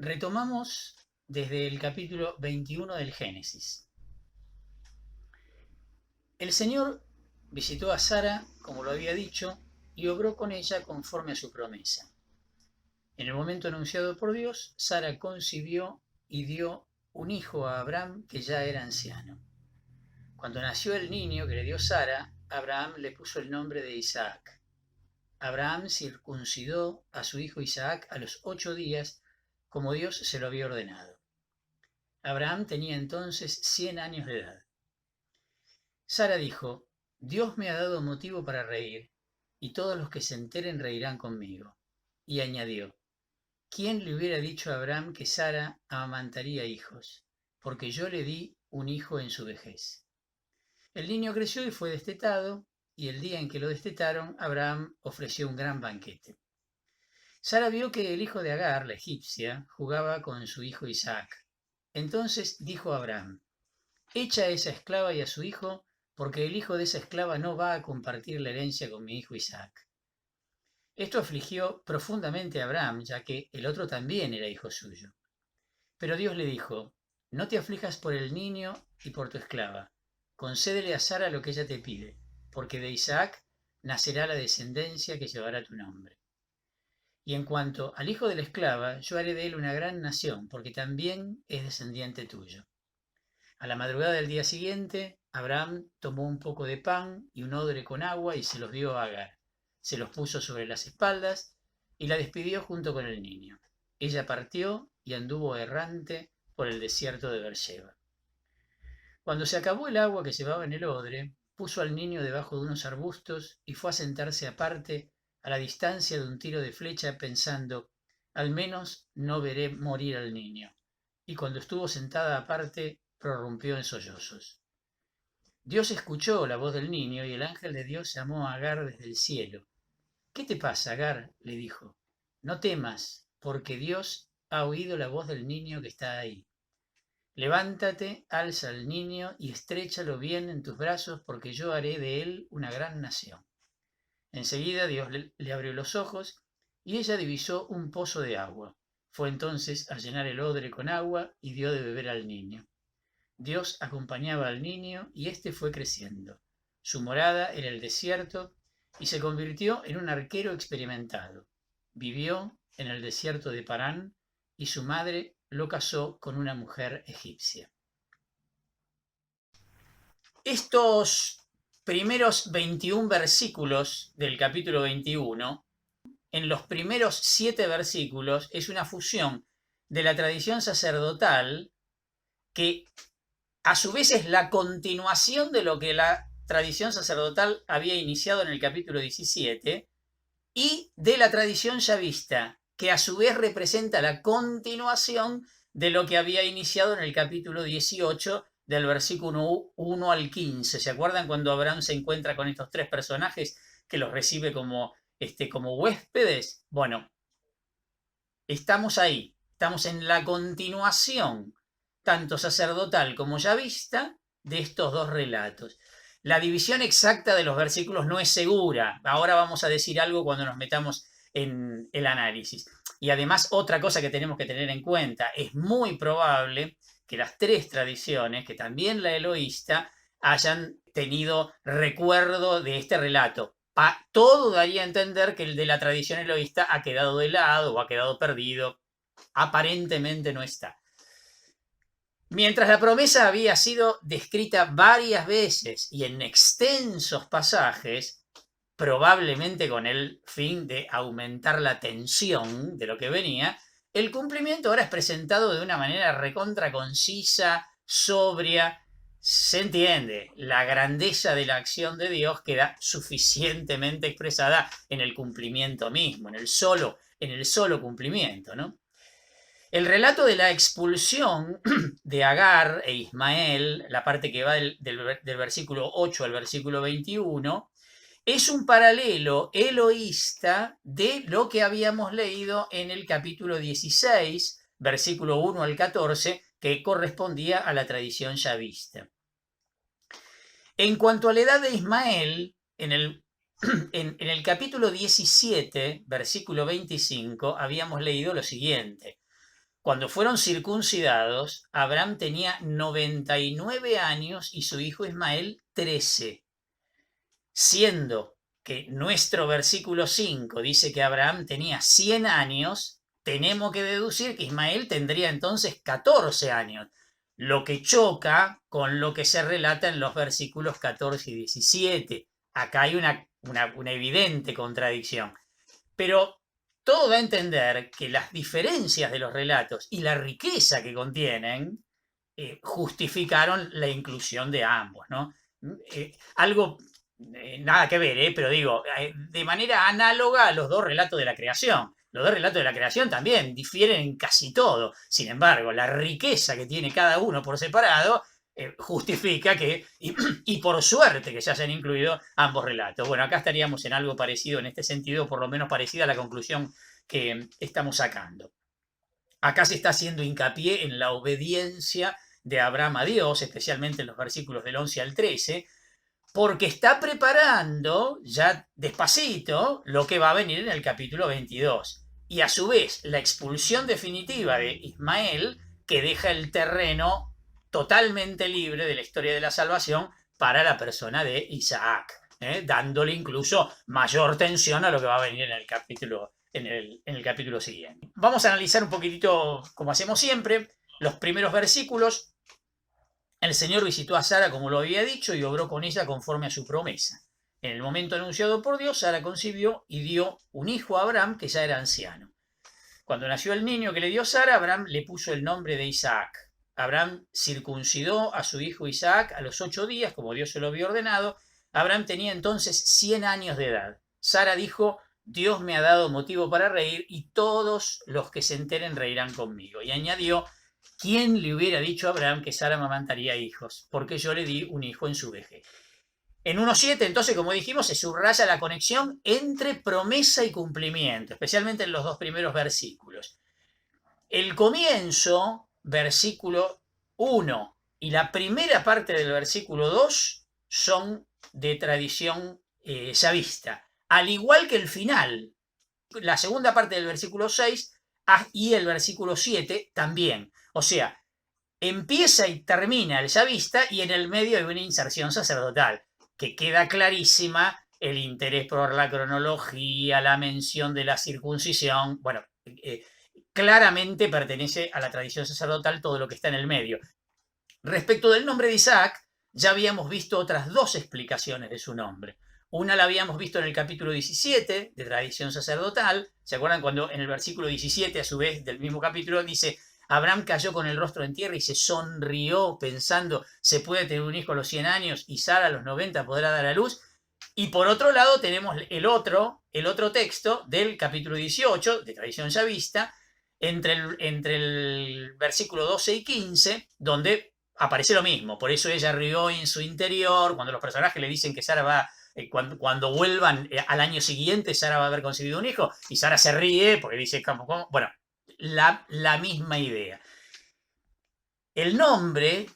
Retomamos desde el capítulo 21 del Génesis. El Señor visitó a Sara, como lo había dicho, y obró con ella conforme a su promesa. En el momento anunciado por Dios, Sara concibió y dio un hijo a Abraham, que ya era anciano. Cuando nació el niño que le dio Sara, Abraham le puso el nombre de Isaac. Abraham circuncidó a su hijo Isaac a los 8 días, como Dios se lo había ordenado. Abraham tenía entonces 100 años de edad. Sara dijo: Dios me ha dado motivo para reír, y todos los que se enteren reirán conmigo. Y añadió: ¿Quién le hubiera dicho a Abraham que Sara amamantaría hijos? Porque yo le di un hijo en su vejez. El niño creció y fue destetado, y el día en que lo destetaron, Abraham ofreció un gran banquete. Sara vio que el hijo de Agar, la egipcia, jugaba con su hijo Isaac. Entonces dijo Abraham: Echa a esa esclava y a su hijo, porque el hijo de esa esclava no va a compartir la herencia con mi hijo Isaac. Esto afligió profundamente a Abraham, ya que el otro también era hijo suyo. Pero Dios le dijo: No te aflijas por el niño y por tu esclava. Concédele a Sara lo que ella te pide, porque de Isaac nacerá la descendencia que llevará tu nombre. Y en cuanto al hijo de la esclava, yo haré de él una gran nación, porque también es descendiente tuyo. A la madrugada del día siguiente, Abraham tomó un poco de pan y un odre con agua y se los dio a Agar. Se los puso sobre las espaldas y la despidió junto con el niño. Ella partió y anduvo errante por el desierto de Beerseba. Cuando se acabó el agua que llevaba en el odre, puso al niño debajo de unos arbustos y fue a sentarse aparte, a la distancia de un tiro de flecha, pensando: al menos no veré morir al niño. Y cuando estuvo sentada aparte, prorrumpió en sollozos. Dios escuchó la voz del niño y el ángel de Dios llamó a Agar desde el cielo. ¿Qué te pasa, Agar?, le dijo. No temas, porque Dios ha oído la voz del niño que está ahí. Levántate, alza al niño y estréchalo bien en tus brazos, porque yo haré de él una gran nación. Enseguida Dios le abrió los ojos y ella divisó un pozo de agua. Fue entonces a llenar el odre con agua y dio de beber al niño. Dios acompañaba al niño y éste fue creciendo. Su morada era el desierto y se convirtió en un arquero experimentado. Vivió en el desierto de Parán y su madre lo casó con una mujer egipcia. Estos primeros 21 versículos del capítulo 21, en los primeros 7 versículos, es una fusión de la tradición sacerdotal que a su vez es la continuación de lo que la tradición sacerdotal había iniciado en el capítulo 17 y de la tradición yavista, que a su vez representa la continuación de lo que había iniciado en el capítulo 18 del versículo 1 al 15. ¿Se acuerdan cuando Abraham se encuentra con estos 3 personajes que los recibe como huéspedes? Bueno, estamos ahí, estamos en la continuación tanto sacerdotal como yavista de estos 2 relatos. La división exacta de los versículos no es segura. Ahora vamos a decir algo cuando nos metamos en el análisis. Y además, otra cosa que tenemos que tener en cuenta: es muy probable que las 3 tradiciones, que también la eloísta, hayan tenido recuerdo de este relato. Todo daría a entender que el de la tradición eloísta ha quedado de lado o ha quedado perdido. Aparentemente no está. Mientras la promesa había sido descrita varias veces y en extensos pasajes, probablemente con el fin de aumentar la tensión de lo que venía, el cumplimiento ahora es presentado de una manera recontra concisa, sobria. Se entiende, la grandeza de la acción de Dios queda suficientemente expresada en el cumplimiento mismo, en el solo cumplimiento, ¿no? El relato de la expulsión de Agar e Ismael, la parte que va del versículo 8 al versículo 21, es un paralelo eloísta de lo que habíamos leído en el capítulo 16, versículo 1 al 14, que correspondía a la tradición yavista. En cuanto a la edad de Ismael, en el capítulo 17, versículo 25, habíamos leído lo siguiente: Cuando fueron circuncidados, Abraham tenía 99 años y su hijo Ismael 13, siendo que nuestro versículo 5 dice que Abraham tenía 100 años, tenemos que deducir que Ismael tendría entonces 14 años, lo que choca con lo que se relata en los versículos 14 y 17. Acá hay una evidente contradicción. Pero todo da a entender que las diferencias de los relatos y la riqueza que contienen justificaron la inclusión de ambos, ¿no? Algo, nada que ver, pero digo, de manera análoga a los dos relatos de la creación. Los dos relatos de la creación también difieren en casi todo. Sin embargo, la riqueza que tiene cada uno por separado justifica que, y por suerte que se hayan incluido ambos relatos. Bueno, acá estaríamos en algo parecido en este sentido, por lo menos parecida a la conclusión que estamos sacando. Acá se está haciendo hincapié en la obediencia de Abraham a Dios, especialmente en los versículos del 11 al 13, porque está preparando ya despacito lo que va a venir en el capítulo 22. Y a su vez, la expulsión definitiva de Ismael, que deja el terreno totalmente libre de la historia de la salvación para la persona de Isaac, dándole incluso mayor tensión a lo que va a venir en el capítulo siguiente. Vamos a analizar un poquitito, como hacemos siempre, los primeros versículos. El Señor visitó a Sara como lo había dicho y obró con ella conforme a su promesa. En el momento anunciado por Dios, Sara concibió y dio un hijo a Abraham, que ya era anciano. Cuando nació el niño que le dio Sara, Abraham le puso el nombre de Isaac. Abraham circuncidó a su hijo Isaac a los 8 días, como Dios se lo había ordenado. Abraham tenía entonces 100 años de edad. Sara dijo: Dios me ha dado motivo para reír y todos los que se enteren reirán conmigo. Y añadió: ¿quién le hubiera dicho a Abraham que Sara amamantaría hijos? Porque yo le di un hijo en su vejez. En 1.7, entonces, como dijimos, se subraya la conexión entre promesa y cumplimiento, especialmente en los dos primeros versículos. El comienzo, versículo 1, y la primera parte del versículo 2 son de tradición yavista, al igual que el final. La segunda parte del versículo 6 y el versículo 7 también. O sea, empieza y termina el yavista y en el medio hay una inserción sacerdotal, que queda clarísima el interés por la cronología, la mención de la circuncisión. Bueno, claramente pertenece a la tradición sacerdotal todo lo que está en el medio. Respecto del nombre de Isaac, ya habíamos visto otras dos explicaciones de su nombre. Una la habíamos visto en el capítulo 17 de tradición sacerdotal. ¿Se acuerdan cuando en el versículo 17, a su vez, del mismo capítulo, dice: Abraham cayó con el rostro en tierra y se sonrió pensando, se puede tener un hijo a los 100 años y Sara a los 90 podrá dar a luz? Y por otro lado tenemos el otro texto del capítulo 18 de tradición yavista, entre el versículo 12 y 15, donde aparece lo mismo. Por eso ella rió en su interior, cuando los personajes le dicen que Sara va, cuando vuelvan al año siguiente, Sara va a haber concebido un hijo, y Sara se ríe porque dice, ¿cómo? Bueno, la misma idea. El nombre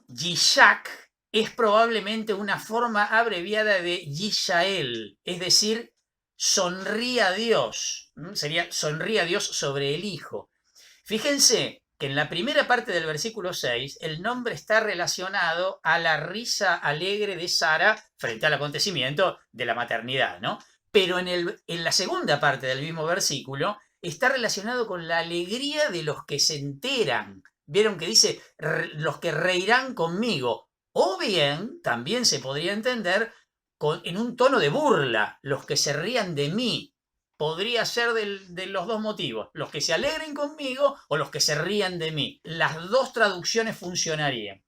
Yishak es probablemente una forma abreviada de Yishael, es decir, sonríe a Dios. Sería sonríe a Dios sobre el Hijo. Fíjense que en la primera parte del versículo 6 el nombre está relacionado a la risa alegre de Sara frente al acontecimiento de la maternidad, ¿no? Pero en la segunda parte del mismo versículo está relacionado con la alegría de los que se enteran. Vieron que dice los que reirán conmigo. O bien, también se podría entender en un tono de burla, los que se rían de mí. Podría ser de los dos motivos, los que se alegren conmigo o los que se rían de mí. Las dos traducciones funcionarían.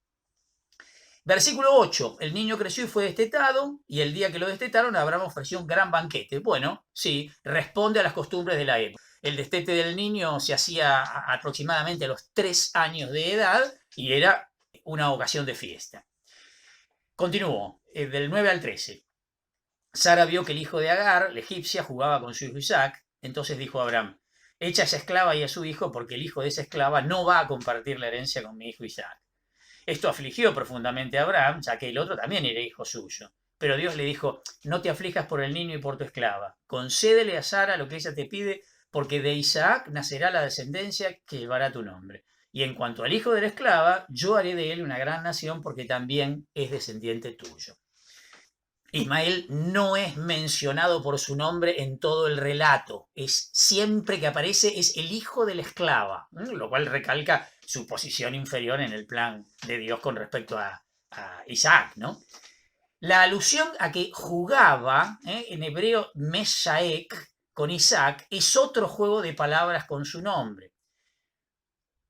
Versículo 8, el niño creció y fue destetado, y el día que lo destetaron, Abraham ofreció un gran banquete. Bueno, sí, responde a las costumbres de la época. El destete del niño se hacía aproximadamente a los 3 años de edad y era una ocasión de fiesta. Continúo, del 9 al 13. Sara vio que el hijo de Agar, la egipcia, jugaba con su hijo Isaac. Entonces dijo a Abraham: echa a esa esclava y a su hijo, porque el hijo de esa esclava no va a compartir la herencia con mi hijo Isaac. Esto afligió profundamente a Abraham, ya que el otro también era hijo suyo. Pero Dios le dijo: no te aflijas por el niño y por tu esclava. Concédele a Sara lo que ella te pide, porque de Isaac nacerá la descendencia que llevará tu nombre. Y en cuanto al hijo de la esclava, yo haré de él una gran nación, porque también es descendiente tuyo. Ismael no es mencionado por su nombre en todo el relato. Siempre que aparece es el hijo de la esclava, lo cual recalca su posición inferior en el plan de Dios con respecto a Isaac, ¿no? La alusión a que jugaba, en hebreo Meshaek, con Isaac, es otro juego de palabras con su nombre.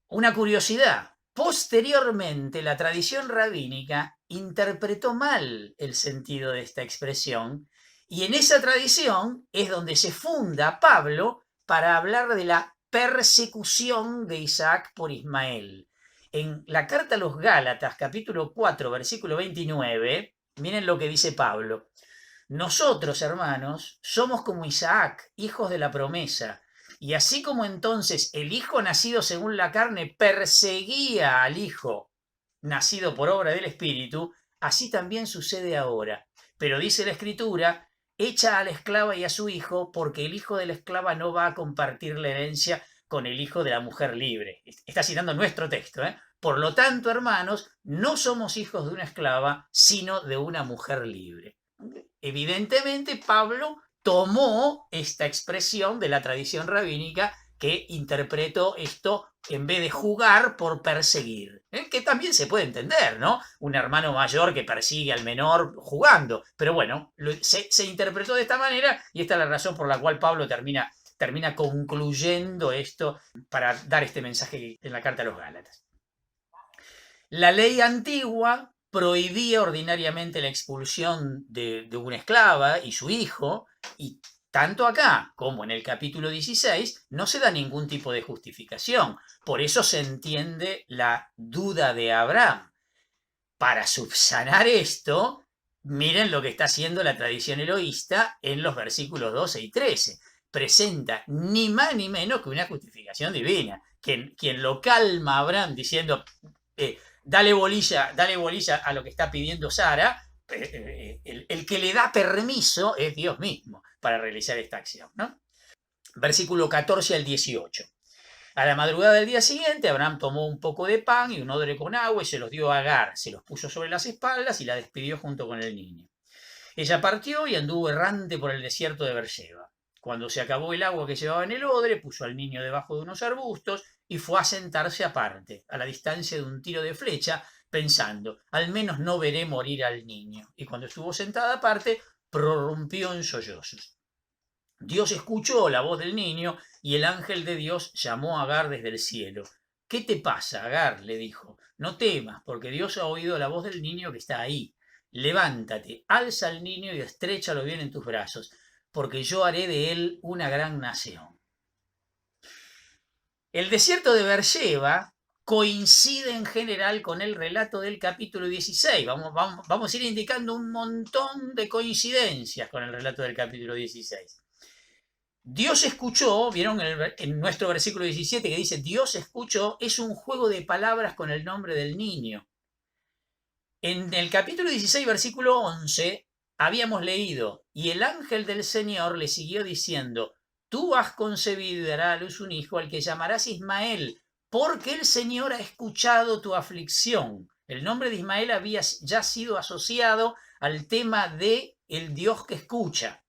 Una curiosidad: posteriormente la tradición rabínica interpretó mal el sentido de esta expresión, y en esa tradición es donde se funda Pablo para hablar de la persecución de Isaac por Ismael. En la carta a los Gálatas, capítulo 4, versículo 29, miren lo que dice Pablo: nosotros, hermanos, somos como Isaac, hijos de la promesa. Y así como entonces el hijo nacido según la carne perseguía al hijo nacido por obra del Espíritu, así también sucede ahora. Pero dice la Escritura: echa a la esclava y a su hijo, porque el hijo de la esclava no va a compartir la herencia con el hijo de la mujer libre. Está citando nuestro texto, ¿eh? Por lo tanto, hermanos, no somos hijos de una esclava, sino de una mujer libre. Evidentemente, Pablo tomó esta expresión de la tradición rabínica, que interpretó esto en vez de jugar por perseguir, que también se puede entender, ¿no? Un hermano mayor que persigue al menor jugando, pero bueno, se interpretó de esta manera, y esta es la razón por la cual Pablo termina concluyendo esto para dar este mensaje en la carta a los Gálatas. La ley antigua prohibía ordinariamente la expulsión de una esclava y su hijo, y tanto acá como en el capítulo 16 no se da ningún tipo de justificación. Por eso se entiende la duda de Abraham. Para subsanar esto, miren lo que está haciendo la tradición eloísta en los versículos 12 y 13. Presenta ni más ni menos que una justificación divina. Quien lo calma a Abraham diciendo: dale bolilla a lo que está pidiendo Sara, el que le da permiso es Dios mismo para realizar esta acción, ¿no? Versículo 14 al 18. A la madrugada del día siguiente, Abraham tomó un poco de pan y un odre con agua y se los dio a Agar, se los puso sobre las espaldas y la despidió junto con el niño. Ella partió y anduvo errante por el desierto de Beerseba. Cuando se acabó el agua que llevaba en el odre, puso al niño debajo de unos arbustos y fue a sentarse aparte, a la distancia de un tiro de flecha, pensando: al menos no veré morir al niño. Y cuando estuvo sentada aparte, prorrumpió en sollozos. Dios escuchó la voz del niño, y el ángel de Dios llamó a Agar desde el cielo. ¿Qué te pasa, Agar?, le dijo. No temas, porque Dios ha oído la voz del niño que está ahí. Levántate, alza al niño y estréchalo bien en tus brazos, porque yo haré de él una gran nación. El desierto de Beerseba coincide en general con el relato del capítulo 16. Vamos a ir indicando un montón de coincidencias con el relato del capítulo 16. Dios escuchó, vieron en nuestro versículo 17 que dice Dios escuchó, es un juego de palabras con el nombre del niño. En el capítulo 16, versículo 11, habíamos leído: y el ángel del Señor le siguió diciendo: tú has concebido y darás a luz un hijo, al que llamarás Ismael, porque el Señor ha escuchado tu aflicción. El nombre de Ismael había ya sido asociado al tema de el Dios que escucha.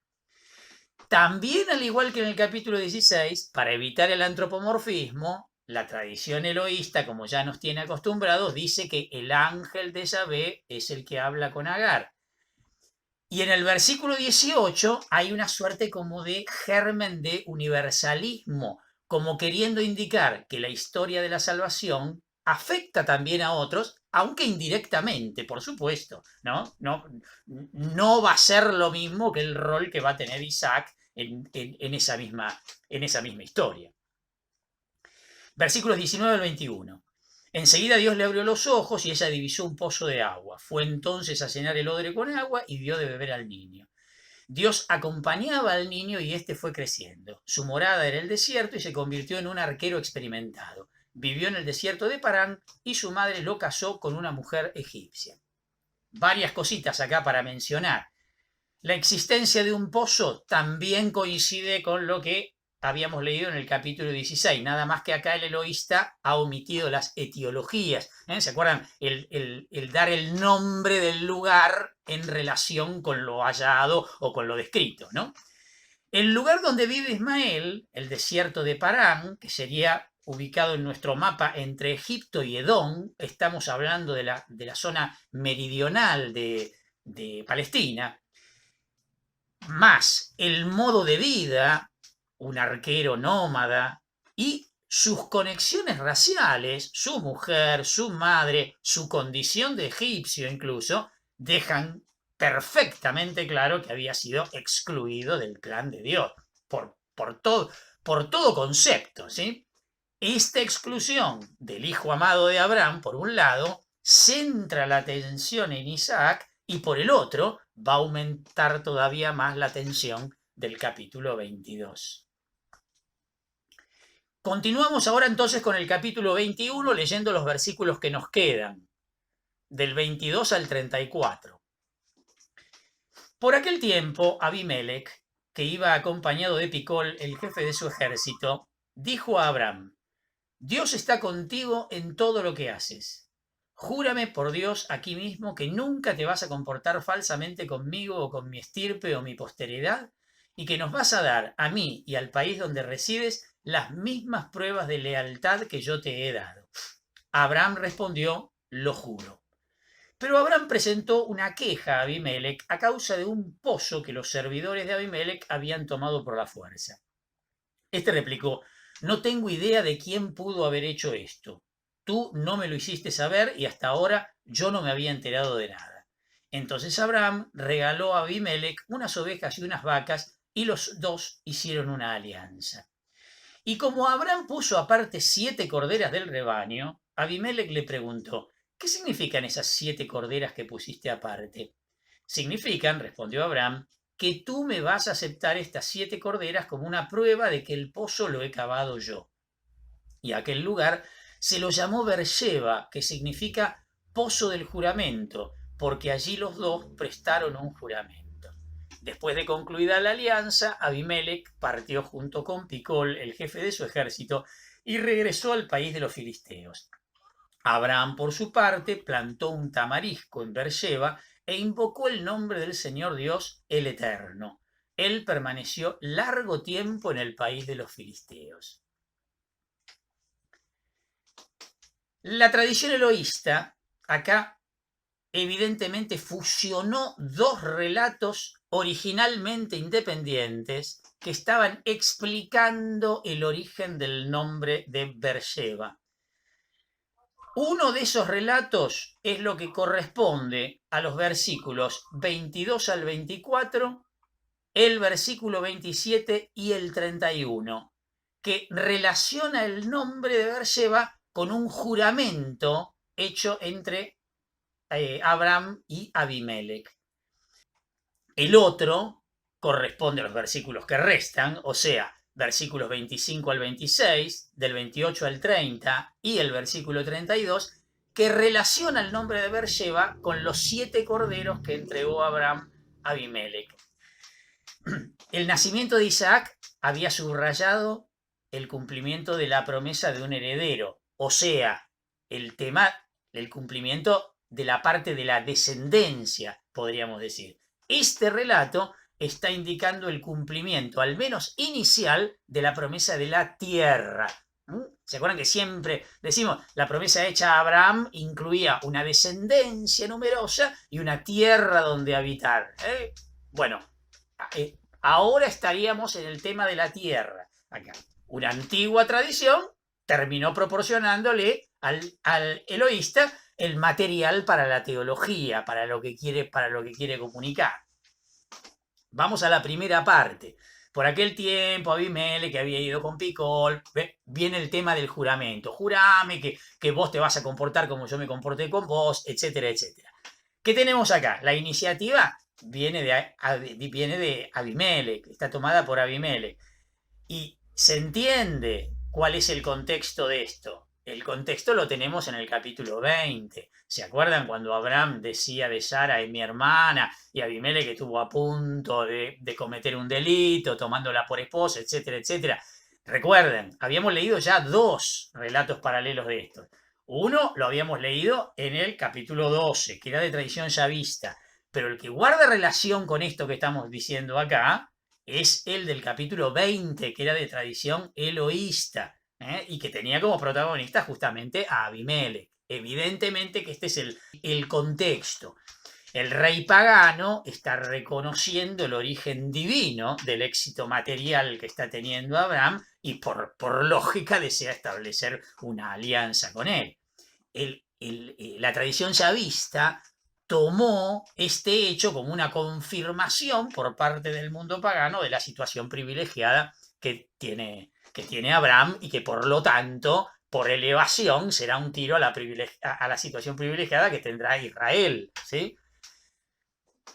También, al igual que en el capítulo 16, para evitar el antropomorfismo, la tradición eloísta, como ya nos tiene acostumbrados, dice que el ángel de Yahvé es el que habla con Agar. Y en el versículo 18 hay una suerte como de germen de universalismo, como queriendo indicar que la historia de la salvación afecta también a otros, aunque indirectamente, por supuesto, ¿no? No va a ser lo mismo que el rol que va a tener Isaac en esa misma historia. Versículos 19 al 21. Enseguida Dios le abrió los ojos y ella divisó un pozo de agua. Fue entonces a llenar el odre con agua y dio de beber al niño. Dios acompañaba al niño y éste fue creciendo. Su morada era el desierto y se convirtió en un arquero experimentado. Vivió en el desierto de Parán y su madre lo casó con una mujer egipcia. Varias cositas acá para mencionar. La existencia de un pozo también coincide con lo que habíamos leído en el capítulo 16, nada más que acá el eloísta ha omitido las etiologías. ¿Se acuerdan? El dar el nombre del lugar en relación con lo hallado o con lo descrito, ¿no? El lugar donde vive Ismael, el desierto de Parán, que sería ubicado en nuestro mapa entre Egipto y Edom, estamos hablando de la zona meridional de Palestina, más el modo de vida, un arquero nómada, y sus conexiones raciales, su mujer, su madre, su condición de egipcio incluso, dejan perfectamente claro que había sido excluido del plan de Dios, por todo concepto, ¿sí? Esta exclusión del hijo amado de Abraham, por un lado, centra la atención en Isaac y por el otro va a aumentar todavía más la tensión del capítulo 22. Continuamos ahora entonces con el capítulo 21 leyendo los versículos que nos quedan, del 22 al 34. Por aquel tiempo, Abimelech, que iba acompañado de Picol, el jefe de su ejército, dijo a Abraham: Dios está contigo en todo lo que haces. Júrame por Dios aquí mismo que nunca te vas a comportar falsamente conmigo o con mi estirpe o mi posteridad, y que nos vas a dar a mí y al país donde resides las mismas pruebas de lealtad que yo te he dado. Abraham respondió: lo juro. Pero Abraham presentó una queja a Abimelech a causa de un pozo que los servidores de Abimelech habían tomado por la fuerza. Este replicó: no tengo idea de quién pudo haber hecho esto. Tú no me lo hiciste saber y hasta ahora yo no me había enterado de nada. Entonces Abraham regaló a Abimelech unas ovejas y unas vacas y los dos hicieron una alianza. Y como Abraham puso aparte 7 corderas del rebaño, Abimelech le preguntó: ¿qué significan esas 7 corderas que pusiste aparte? Significan, respondió Abraham, que tú me vas a aceptar estas 7 corderas como una prueba de que el pozo lo he cavado yo. Y aquel lugar se lo llamó Beersheba, que significa pozo del juramento, porque allí los dos prestaron un juramento. Después de concluida la alianza, Abimelech partió junto con Picol, el jefe de su ejército, y regresó al país de los filisteos. Abraham, por su parte, plantó un tamarisco en Beersheba e invocó el nombre del Señor Dios, el Eterno. Él permaneció largo tiempo en el país de los filisteos. La tradición eloísta acá evidentemente fusionó 2 relatos originalmente independientes que estaban explicando el origen del nombre de Beersheba. Uno de esos relatos es lo que corresponde a los versículos 22 al 24, el versículo 27 y el 31, que relaciona el nombre de Beersheba con un juramento hecho entre Abraham y Abimelech. El otro corresponde a los versículos que restan, o sea, versículos 25 al 26, del 28 al 30 y el versículo 32, que relaciona el nombre de Beersheba con los 7 corderos que entregó Abraham a Abimelech. El nacimiento de Isaac había subrayado el cumplimiento de la promesa de un heredero, o sea, el cumplimiento de la parte de la descendencia, podríamos decir. Este relato está indicando el cumplimiento, al menos inicial, de la promesa de la tierra. ¿Se acuerdan que siempre decimos la promesa hecha a Abraham incluía una descendencia numerosa y una tierra donde habitar? Bueno, ahora estaríamos en el tema de la tierra. Acá, una antigua tradición terminó proporcionándole al eloísta el material para la teología, para lo que quiere comunicar. Vamos a la primera parte. Por aquel tiempo, Abimelech, que había ido con Picol, viene el tema del juramento. Jurame que vos te vas a comportar como yo me comporté con vos, etcétera, etcétera. ¿Qué tenemos acá? La iniciativa viene de Abimelech, está tomada por Abimelech. Y se entiende cuál es el contexto de esto. El contexto lo tenemos en el capítulo 20. ¿Se acuerdan cuando Abraham decía de Sara es mi hermana y Abimelech que estuvo a punto de cometer un delito, tomándola por esposa, etcétera, etcétera? Recuerden, habíamos leído ya 2 relatos paralelos de estos. Uno lo habíamos leído en el capítulo 12, que era de tradición yavista, pero el que guarda relación con esto que estamos diciendo acá es el del capítulo 20, que era de tradición eloísta. Y que tenía como protagonista justamente a Abimelech. Evidentemente que este es el contexto. El rey pagano está reconociendo el origen divino del éxito material que está teniendo Abraham y por lógica desea establecer una alianza con él. La tradición yavista tomó este hecho como una confirmación por parte del mundo pagano de la situación privilegiada que tiene Abraham y que por lo tanto, por elevación, será un tiro a la situación privilegiada que tendrá Israel. ¿Sí?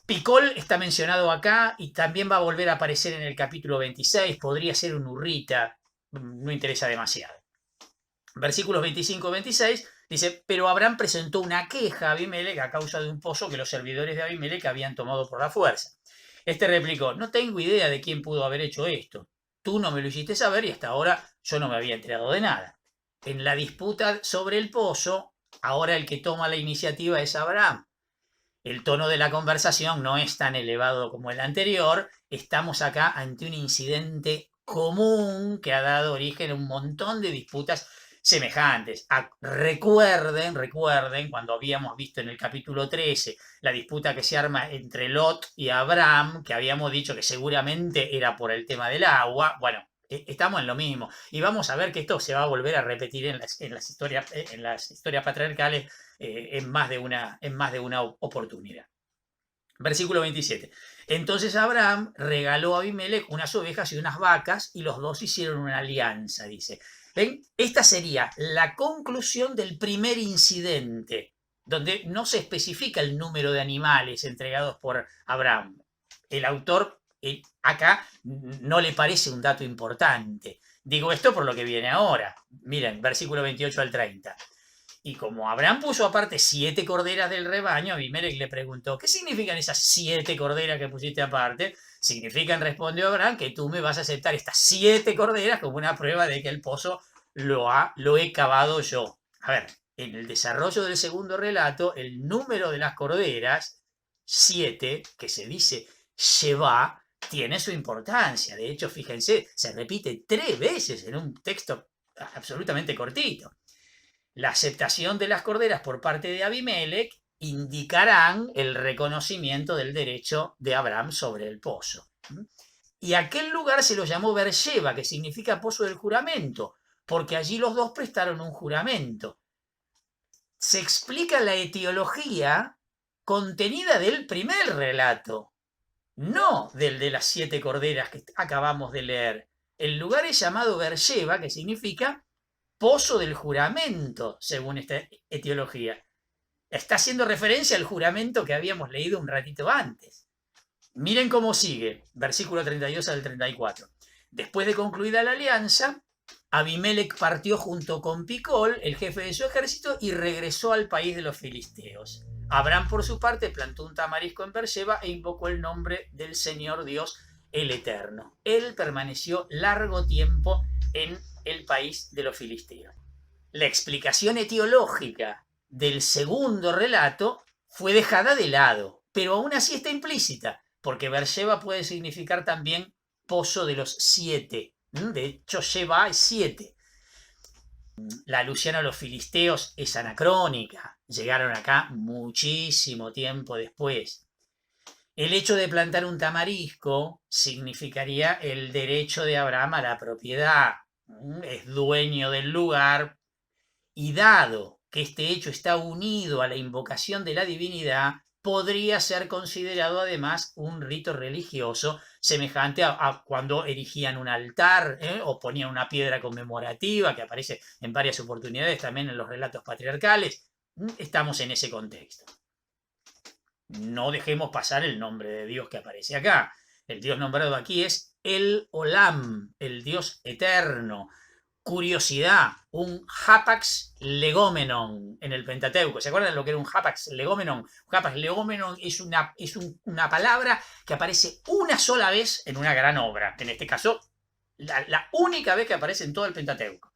Picol está mencionado acá y también va a volver a aparecer en el capítulo 26, podría ser un hurrita, no interesa demasiado. Versículos 25-26 dice, pero Abraham presentó una queja a Abimelech a causa de un pozo que los servidores de Abimelech habían tomado por la fuerza. Este replicó, no tengo idea de quién pudo haber hecho esto. Tú no me lo hiciste saber y hasta ahora yo no me había enterado de nada. En la disputa sobre el pozo, ahora el que toma la iniciativa es Abraham. El tono de la conversación no es tan elevado como el anterior. Estamos acá ante un incidente común que ha dado origen a un montón de disputas semejantes. Recuerden cuando habíamos visto en el capítulo 13 la disputa que se arma entre Lot y Abraham, que habíamos dicho que seguramente era por el tema del agua. Bueno, estamos en lo mismo. Y vamos a ver que esto se va a volver a repetir en las historias patriarcales en más de una oportunidad. Versículo 27. Entonces Abraham regaló a Abimelech unas ovejas y unas vacas y los dos hicieron una alianza, dice. ¿Ven? Esta sería la conclusión del primer incidente, donde no se especifica el número de animales entregados por Abraham. El autor acá no le parece un dato importante. Digo esto por lo que viene ahora. Miren, versículo 28 al 30. Y como Abraham puso aparte 7 corderas del rebaño, Abimelech le preguntó, ¿qué significan esas 7 corderas que pusiste aparte? Significan, respondió Abraham, que tú me vas a aceptar estas 7 corderas como una prueba de que el pozo lo he cavado yo. A ver, en el desarrollo del segundo relato, el número de las corderas, 7, que se dice Sheba, tiene su importancia. De hecho, fíjense, se repite 3 veces en un texto absolutamente cortito. La aceptación de las corderas por parte de Abimelech indicarán el reconocimiento del derecho de Abraham sobre el pozo. Y aquel lugar se lo llamó Beersheba, que significa pozo del juramento, porque allí los dos prestaron un juramento. Se explica la etiología contenida del primer relato, no del de las 7 corderas que acabamos de leer. El lugar es llamado Beersheba, que significa pozo del juramento, según esta etiología. Está haciendo referencia al juramento que habíamos leído un ratito antes. Miren cómo sigue, versículo 32 al 34. Después de concluida la alianza, Abimelech partió junto con Picol, el jefe de su ejército, y regresó al país de los filisteos. Abraham, por su parte, plantó un tamarisco en Beersheba e invocó el nombre del Señor Dios, el Eterno. Él permaneció largo tiempo en el país de los filisteos. La explicación etiológica del segundo relato fue dejada de lado, pero aún así está implícita, porque Beersheba puede significar también pozo de los 7. De hecho, Sheba es 7. La alusión a los filisteos es anacrónica. Llegaron acá muchísimo tiempo después. El hecho de plantar un tamarisco significaría el derecho de Abraham a la propiedad. Es dueño del lugar y dado que este hecho está unido a la invocación de la divinidad, podría ser considerado además un rito religioso semejante a cuando erigían un altar o ponían una piedra conmemorativa que aparece en varias oportunidades también en los relatos patriarcales. Estamos en ese contexto. No dejemos pasar el nombre de Dios que aparece acá. El Dios nombrado aquí es El Olam, el Dios eterno. Curiosidad, un hapax legomenon en el Pentateuco. ¿Se acuerdan lo que era un hapax legomenon? Un hapax legomenon es una palabra que aparece una sola vez en una gran obra. En este caso, la única vez que aparece en todo el Pentateuco.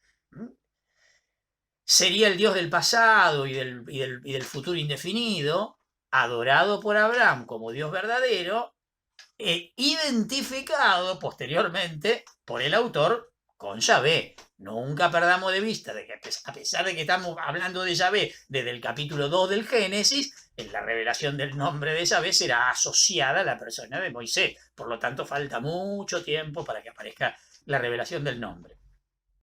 Sería el Dios del pasado y del futuro indefinido, adorado por Abraham como Dios verdadero, e identificado posteriormente por el autor con Yahvé. Nunca perdamos de vista de que a pesar de que estamos hablando de Yahvé desde el capítulo 2 del Génesis, en la revelación del nombre de Yahvé será asociada a la persona de Moisés. Por lo tanto, falta mucho tiempo para que aparezca la revelación del nombre.